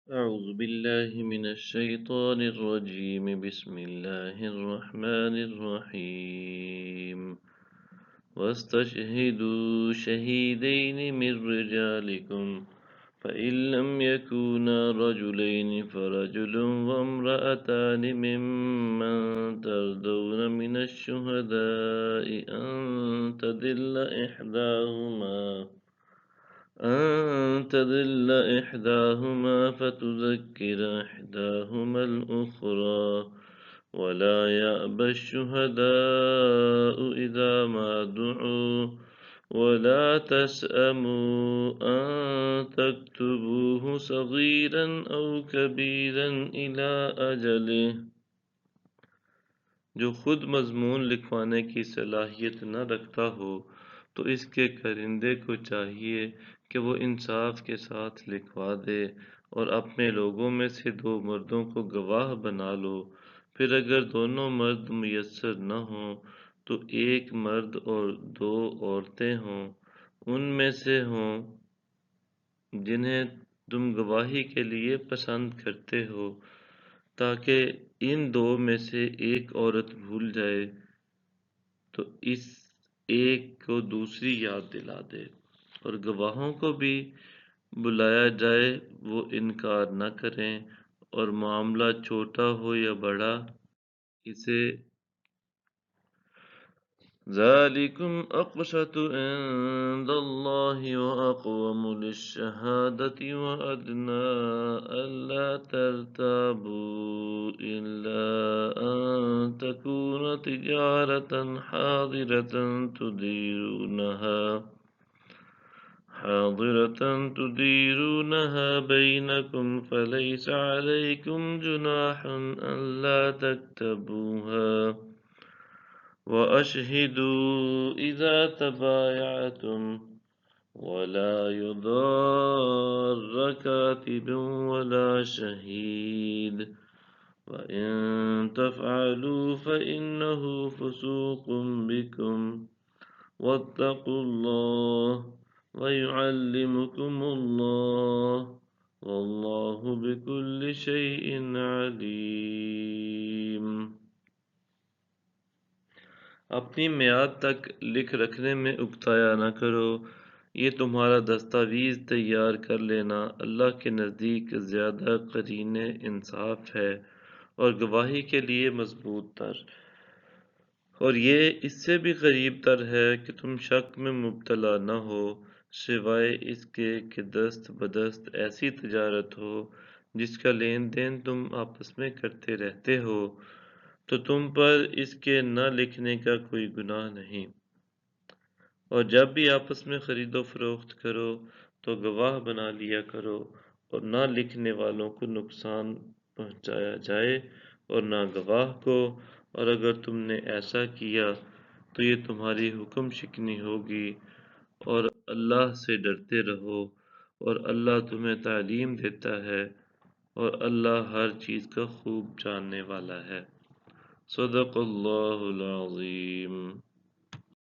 أعوذ بالله من الشيطان الرجيم بسم الله الرحمن الرحيم واستشهدوا شهيدين من رجالكم فإن لم يكونا رجلين فرجل وامرأتان ممن ترضون من الشهداء أن تضل إحداهما فتذكر إحداهما الأخرى ولا يأبى الشهداء إذا ما دعوا ولا تسأموا أن تكتبوه صغيرا أو كبيرا إلى أجله. جو خود مضمون لکھوانے کی صلاحیت نہ رکھتا ہو تو اس کے کرندے کو چاہیے کہ وہ انصاف کے ساتھ لکھوا دے اور اپنے لوگوں میں سے 2 مردوں کو گواہ بنا لو. پھر اگر دونوں مرد میسر نہ ہوں تو 1 مرد اور 2 عورتیں ہوں، ان میں سے ہوں جنہیں تم گواہی کے لیے پسند کرتے ہو، تاکہ ان 2 میں سے ایک عورت بھول جائے تو اس ایک کو دوسری یاد دلا دے، اور گواہوں کو بھی بلایا جائے وہ انکار نہ کریں، اور معاملہ چھوٹا ہو یا بڑا اسے ذَلِكُمْ أَقْسَطُ عِندَ اللَّهِ وَأَقْوَمُ لِلشَّهَادَةِ وَأَدْنَىٰ أَلَّا تَرْتَابُوا إِلَّا أَن تَكُونَ تِجَارَةً حَاضِرَةً تُدِيرُونَهَا بَيْنَكُمْ فَلَيْسَ عَلَيْكُمْ جُنَاحٌ أَلَّا تَكْتَبُوهَا وَأَشْهِدُوا إِذَا تَبَايَعْتُمْ وَلَا يُضَارَّ كَاتِبٌ وَلَا شَهِيدٌ وَإِن تَفْعَلُوا فَإِنَّهُ فُسُوقٌ بِكُمْ وَاتَّقُوا اللَّهَ وَيُعَلِّمُكُمُ اللَّهُ وَاللَّهُ بِكُلِّ شَيْءٍ عَلِيمٌ. اپنی میعاد تک لکھ رکھنے میں اکتایا نہ کرو، یہ تمہارا دستاویز تیار کر لینا اللہ کے نزدیک زیادہ قرین انصاف ہے اور گواہی کے لیے مضبوط تر، اور یہ اس سے بھی قریب تر ہے کہ تم شک میں مبتلا نہ ہو، سوائے اس کے کہ دست بدست ایسی تجارت ہو جس کا لین دین تم آپس میں کرتے رہتے ہو، تو تم پر اس کے نہ لکھنے کا کوئی گناہ نہیں. اور جب بھی آپس میں خرید و فروخت کرو تو گواہ بنا لیا کرو، اور نہ لکھنے والوں کو نقصان پہنچایا جائے اور نہ گواہ کو، اور اگر تم نے ایسا کیا تو یہ تمہاری حکم شکنی ہوگی. اور اللہ سے ڈرتے رہو، اور اللہ تمہیں تعلیم دیتا ہے، اور اللہ ہر چیز کا خوب جاننے والا ہے. صدق اللہ العظیم.